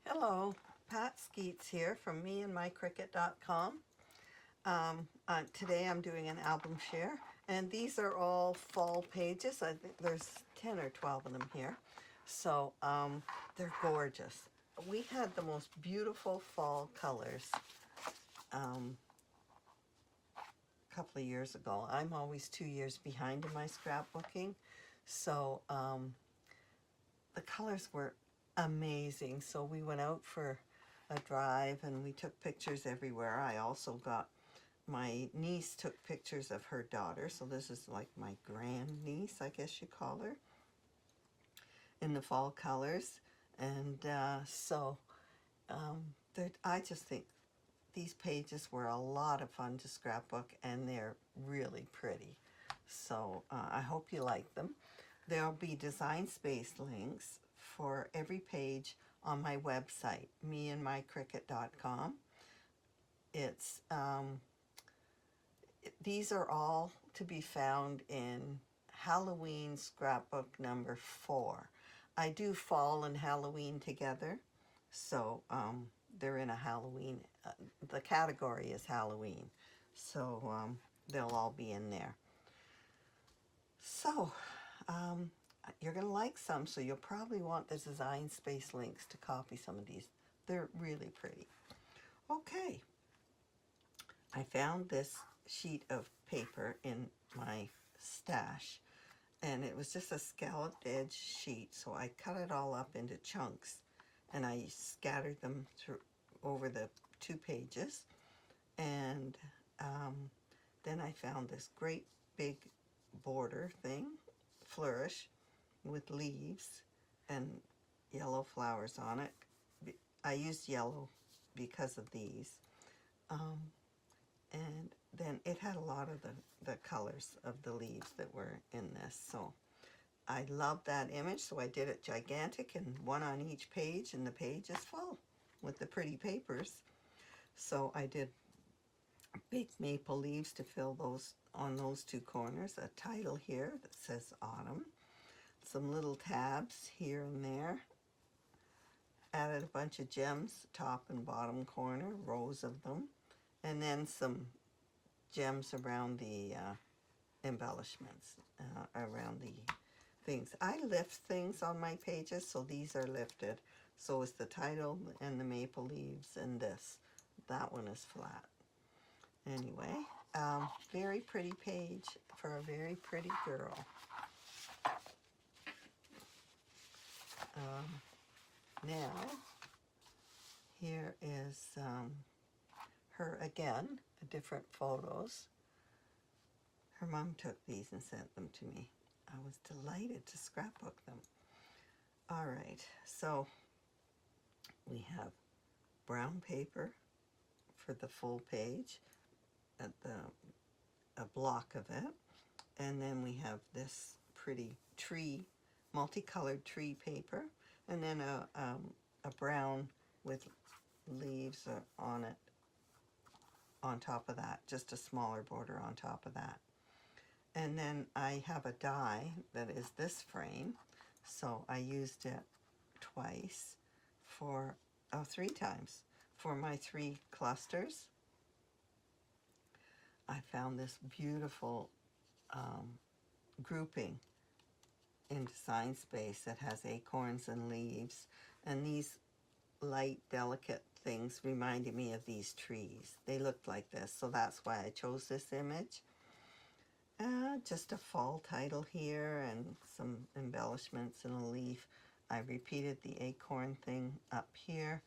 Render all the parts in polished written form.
Hello, Pat Skeets here from meandmycricket.com. Today I'm doing an album share, and these are all fall pages. I think there's 10 or 12 of them here. So they're gorgeous. We had the most beautiful fall colors a couple of years ago. I'm always 2 years behind in my scrapbooking, so the colors were amazing. So we went out for a drive and we took pictures everywhere. I also got, my niece took pictures of her daughter, so this is like my grand niece, I guess you call her, in the fall colors. And I just think these pages were a lot of fun to scrapbook, and they're really pretty. So I hope you like them. There'll be design space links for every page on my website, meandmycricket.com. It's these are all to be found in Halloween scrapbook number 4. I do fall and Halloween together, so they're in a Halloween, the category is Halloween, so they'll all be in there. So you're going to like some, so you'll probably want the design space links to copy some of these. They're really pretty. Okay, I found this sheet of paper in my stash, and it was just a scalloped edge sheet, so I cut it all up into chunks and I scattered them through over the 2 pages. And then I found this great big border thing, flourish, with leaves and yellow flowers on it. I used yellow because of these. And then it had a lot of the colors of the leaves that were in this. So I love that image, so I did it gigantic and one on each page, and the page is full with the pretty papers. So I did big maple leaves to fill those on those 2 corners, a title here that says autumn, some little tabs here and there, added a bunch of gems top and bottom corner, rows of them, and then some gems around the embellishments, around the things. I lift things on my pages, so these are lifted. So is the title and the maple leaves, and this. That one is flat. Anyway, very pretty page for a very pretty girl. Now, here is her again, different photos. Her mom took these and sent them to me. I was delighted to scrapbook them. All right, so we have brown paper for the full page, at a block of it, and then we have this pretty tree, multicolored tree paper, and then a brown with leaves on it, on top of that, just a smaller border on top of that. And then I have a die that is this frame, so I used it twice for, 3 times for my 3 clusters. I found this beautiful grouping in Design Space that has acorns and leaves, and these light, delicate things reminded me of these trees. They looked like this, so that's why I chose this image. Just a fall title here and some embellishments and a leaf. I repeated the acorn thing up here.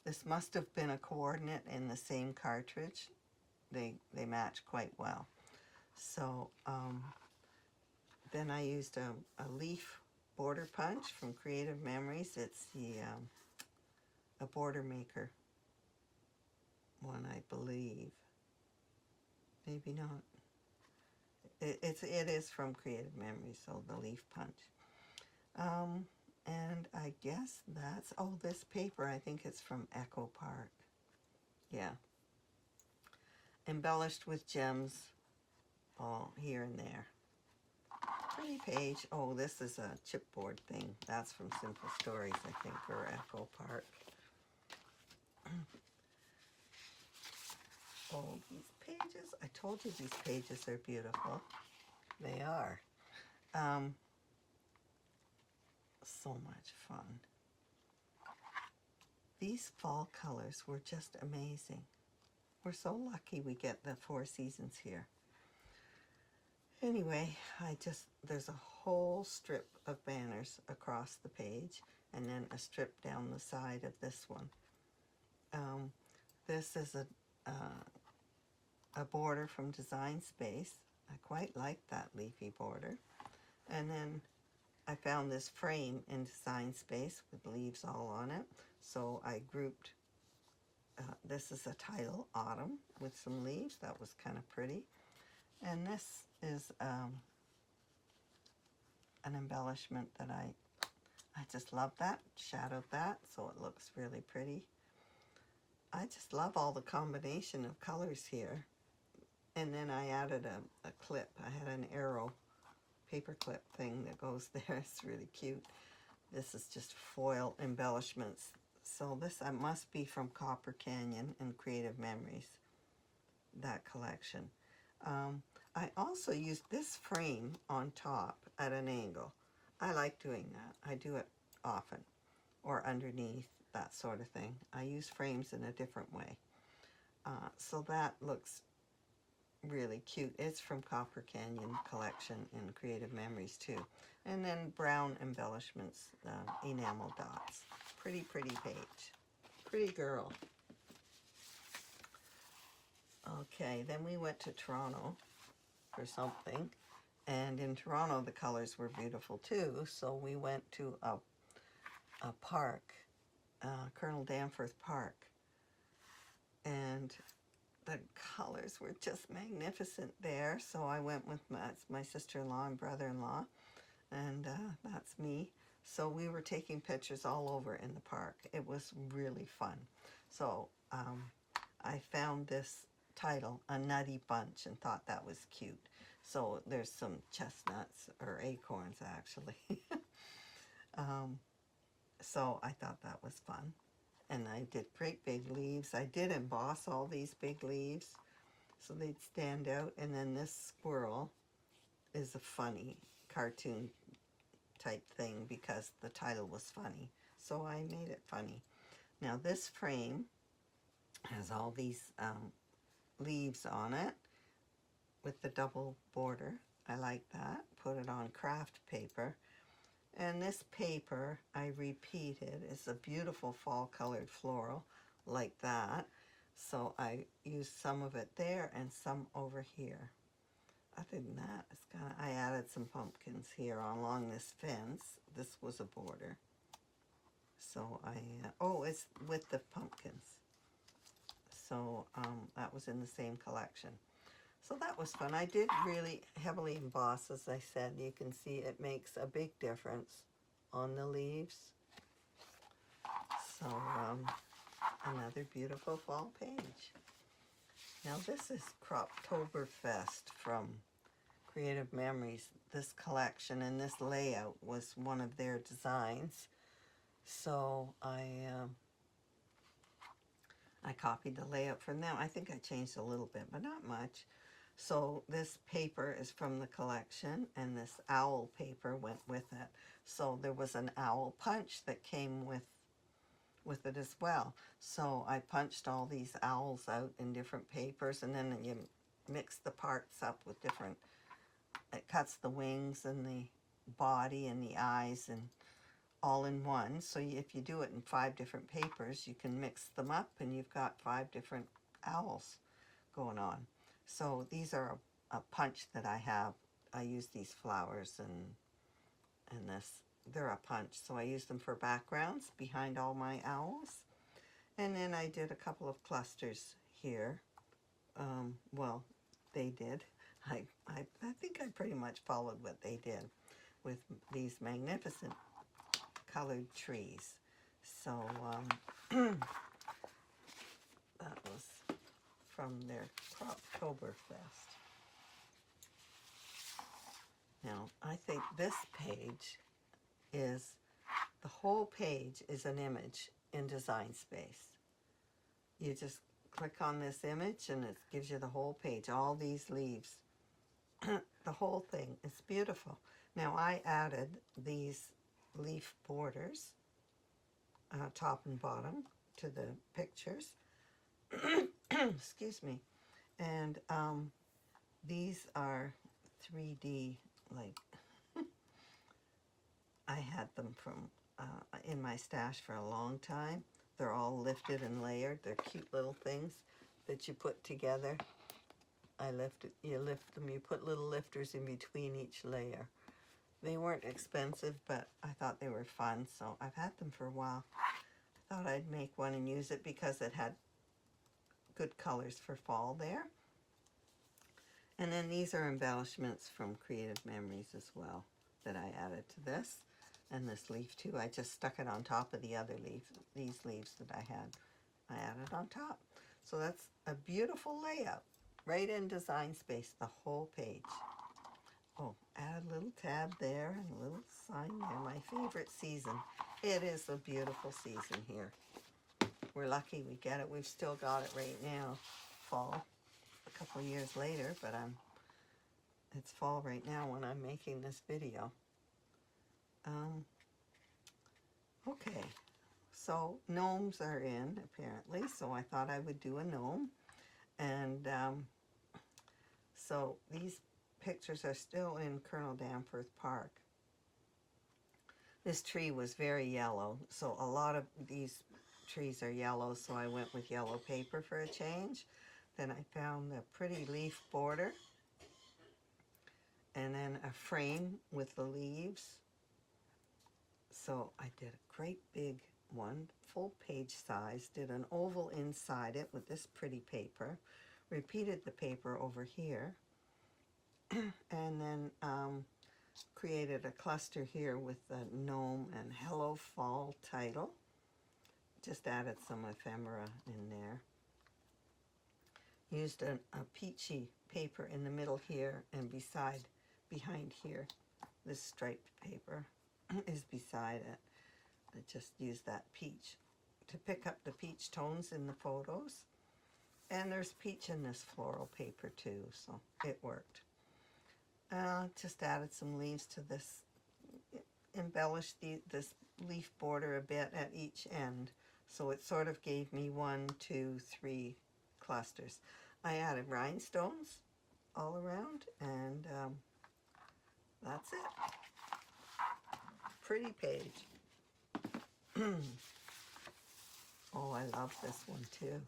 This must have been a coordinate in the same cartridge. They match quite well. So then I used a leaf border punch from Creative Memories. It's the a border maker one, I believe. Maybe not. It is from Creative Memories, so the leaf punch. And I guess that's, oh, this paper, I think it's from Echo Park. Yeah. Embellished with gems all here and there. Pretty page. Oh, this is a chipboard thing. That's from Simple Stories, I think, or Echo Park. Oh, these pages. I told you these pages are beautiful. They are. So much fun. These fall colors were just amazing. We're so lucky we get the 4 seasons here. Anyway, there's a whole strip of banners across the page and then a strip down the side of this one. This is a border from Design Space. I quite like that leafy border. And then I found this frame in Design Space with leaves all on it. So I grouped, this is a title, Autumn, with some leaves. That was kind of pretty. And this is an embellishment that I just love that, shadowed that, so it looks really pretty. I just love all the combination of colors here. And then I added a clip. I had an arrow paper clip thing that goes there. It's really cute. This is just foil embellishments. So this must be from Copper Canyon and Creative Memories, that collection. I also used this frame on top at an angle. I like doing that. I do it often, or underneath, that sort of thing. I use frames in a different way. So that looks really cute. It's from Copper Canyon collection in Creative Memories too. And then brown embellishments, enamel dots. Pretty, pretty page. Pretty girl. Okay, then we went to Toronto for something. And in Toronto, the colors were beautiful too. So we went to a park, Colonel Danforth Park. And the colors were just magnificent there. So I went with my sister-in-law and brother-in-law. And that's me. So we were taking pictures all over in the park. It was really fun. So I found this title, A Nutty Bunch, and thought that was cute. So there's some chestnuts, or acorns actually. So I thought that was fun. And I did great big leaves. I did emboss all these big leaves so they'd stand out. And then this squirrel is a funny cartoon type thing because the title was funny. So I made it funny. Now this frame has all these leaves on it with the double border. I like that. Put it on craft paper. And this paper I repeated. It's a beautiful fall colored floral like that. So I used some of it there and some over here. Other than that, I added some pumpkins here along this fence. This was a border. So it's with the pumpkins. So that was in the same collection. So that was fun. I did really heavily emboss, as I said. You can see it makes a big difference on the leaves. So another beautiful fall page. Now this is Croptoberfest from Creative Memories. This collection and this layout was one of their designs. So I copied the layout from them. I think I changed a little bit, but not much. So this paper is from the collection, and this owl paper went with it. So there was an owl punch that came with it as well. So I punched all these owls out in different papers, and then you mix the parts up with different, it cuts the wings and the body and the eyes and all in one. So if you do it in 5 different papers, you can mix them up and you've got 5 different owls going on. So these are a punch that I have. I use these flowers and this. They're a punch. So I use them for backgrounds behind all my owls. And then I did a couple of clusters here. Well, they did. I think I pretty much followed what they did with these magnificent colored trees. So that was from their Croptoberfest. Now, I think this page is, the whole page is an image in Design Space. You just click on this image and it gives you the whole page, all these leaves. The whole thing is beautiful. Now I added these leaf borders, top and bottom, to the pictures. Excuse me. And these are 3D, like, I had them from in my stash for a long time. They're all lifted and layered. They're cute little things that you put together. You lift them, you put little lifters in between each layer. They weren't expensive, but I thought they were fun, so I've had them for a while. I thought I'd make one and use it because it had good colors for fall there. And then these are embellishments from Creative Memories as well that I added to this. And this leaf too, I just stuck it on top of the other leaf, these leaves that I had. I added on top. So that's a beautiful layout. Right in Design Space, the whole page. Oh, add a little tab there and a little sign there. My favorite season. It is a beautiful season here. We're lucky we get it. We've still got it right now, fall, a couple of years later, but it's fall right now when I'm making this video. Okay, so gnomes are in apparently, so I thought I would do a gnome. And so these pictures are still in Colonel Danforth Park. This tree was very yellow, so a lot of these trees are yellow, so I went with yellow paper for a change. Then I found a pretty leaf border, and then a frame with the leaves. So I did a great big one, full page size, did an oval inside it with this pretty paper, repeated the paper over here, and then created a cluster here with the gnome and Hello Fall title. Just added some ephemera in there. Used a peachy paper in the middle here, and behind here, this striped paper is beside it. I just used that peach to pick up the peach tones in the photos. And there's peach in this floral paper too, so it worked. Just added some leaves to this, embellished this leaf border a bit at each end. So it sort of gave me 1, 2, 3 clusters. I added rhinestones all around, and that's it. Pretty page. Oh, I love this one too.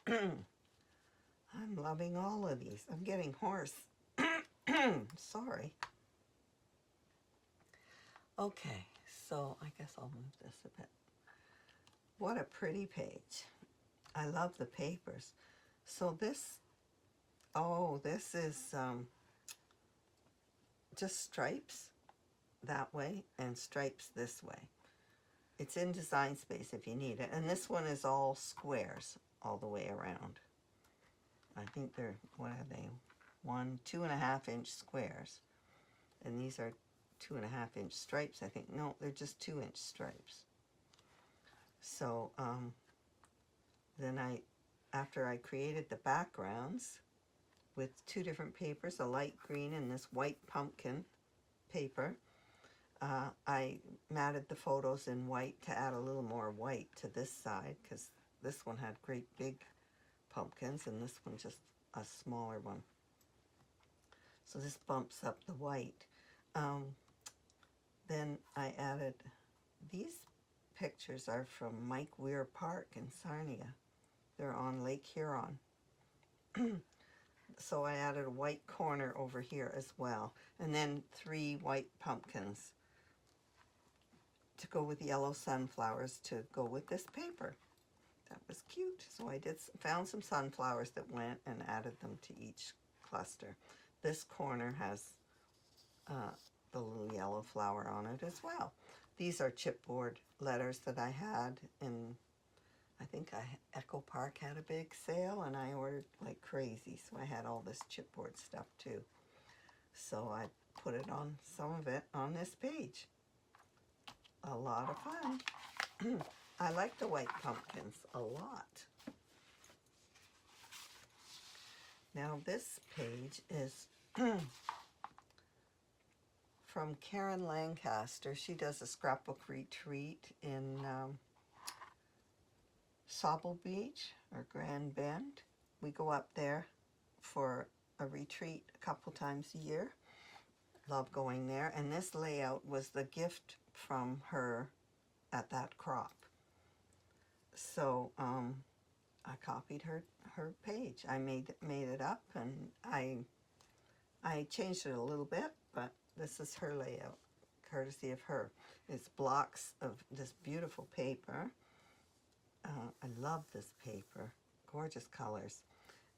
I'm loving all of these. I'm getting hoarse. Sorry. Okay, so I guess I'll move this a bit. What a pretty page. I love the papers. So this is just stripes that way and stripes this way. It's in Design Space if you need it. And this one is all squares all the way around. I think they're, what are they? 2.5 inch squares. And these are 2.5 inch stripes, I think. No, they're just 2 inch stripes. So then after I created the backgrounds with 2 different papers, a light green and this white pumpkin paper, I matted the photos in white to add a little more white to this side, because this one had great big pumpkins and this one just a smaller one. So this bumps up the white. Then I added, these pictures are from Mike Weir Park in Sarnia. They're on Lake Huron. So I added a white corner over here as well. And then 3 white pumpkins to go with yellow sunflowers to go with this paper. That was cute. So I found some sunflowers that went and added them to each cluster. This corner has the little yellow flower on it as well. These are chipboard letters that I had in, I think Echo Park had a big sale and I ordered like crazy. So I had all this chipboard stuff too. So I put it on, some of it on this page. A lot of fun. I like the white pumpkins a lot. Now this page is from Karen Lancaster. She does a scrapbook retreat in Sauble Beach or Grand Bend. We go up there for a retreat a couple times a year. Love going there. And this layout was the gift from her at that crop. So I copied her page. I made it up, and I changed it a little bit, but this is her layout, courtesy of her. It's blocks of this beautiful paper. I love this paper. Gorgeous colors.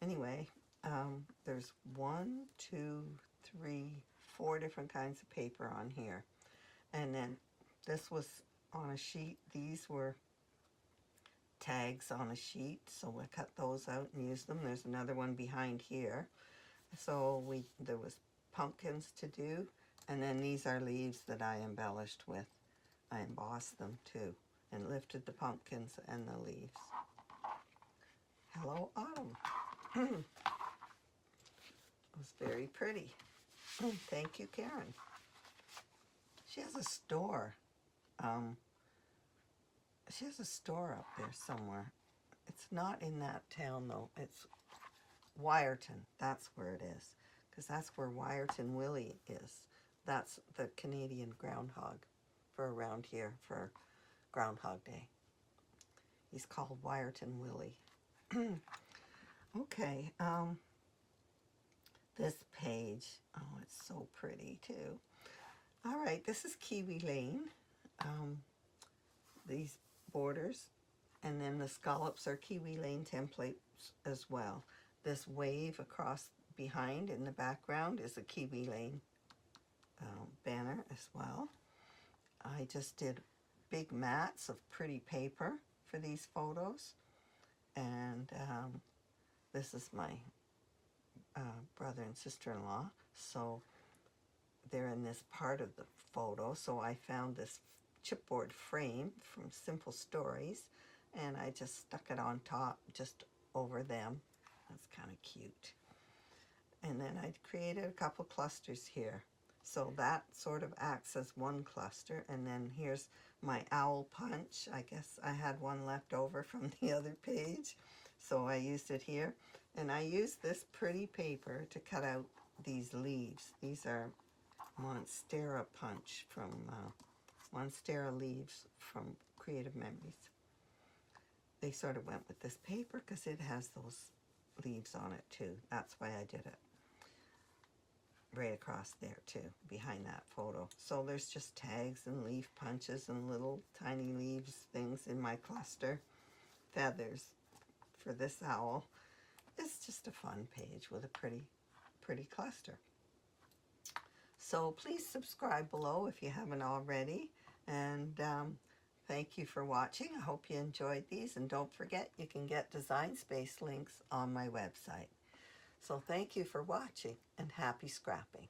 Anyway, there's 1, 2, 3, 4 different kinds of paper on here. And then this was on a sheet. These were tags on a sheet, so I cut those out and used them. There's another one behind here. So there was pumpkins to do, and then these are leaves that I embellished with. I embossed them too, and lifted the pumpkins and the leaves. Hello, Autumn. It was very pretty. Thank you, Karen. She has a store. She has a store up there somewhere. It's not in that town, though. It's Wyerton. That's where it is, because that's where Wyerton Willie is. That's the Canadian groundhog for around here for Groundhog Day. He's called Wyerton Willie. Okay, this page, oh, it's so pretty too. All right, this is Kiwi Lane. These borders, and then the scallops are Kiwi Lane templates as well. This wave across behind in the background is a Kiwi Lane banner as well. I just did big mats of pretty paper for these photos, and this is my brother and sister-in-law, so they're in this part of the photo. So I found this chipboard frame from Simple Stories, and I just stuck it on top just over them. That's kind of cute. And then I created a couple clusters here. So that sort of acts as one cluster. And then here's my owl punch. I guess I had one left over from the other page, so I used it here. And I used this pretty paper to cut out these leaves. These are Monstera punch from Monstera leaves from Creative Memories. They sort of went with this paper because it has those leaves on it too. That's why I did it right across there too, behind that photo. So there's just tags and leaf punches and little tiny leaves things in my cluster. Feathers for this owl. It's just a fun page with a pretty cluster. So please subscribe below if you haven't already, and thank you for watching. I hope you enjoyed these, and don't forget you can get Design Space links on my website. So thank you for watching, and happy scrapping.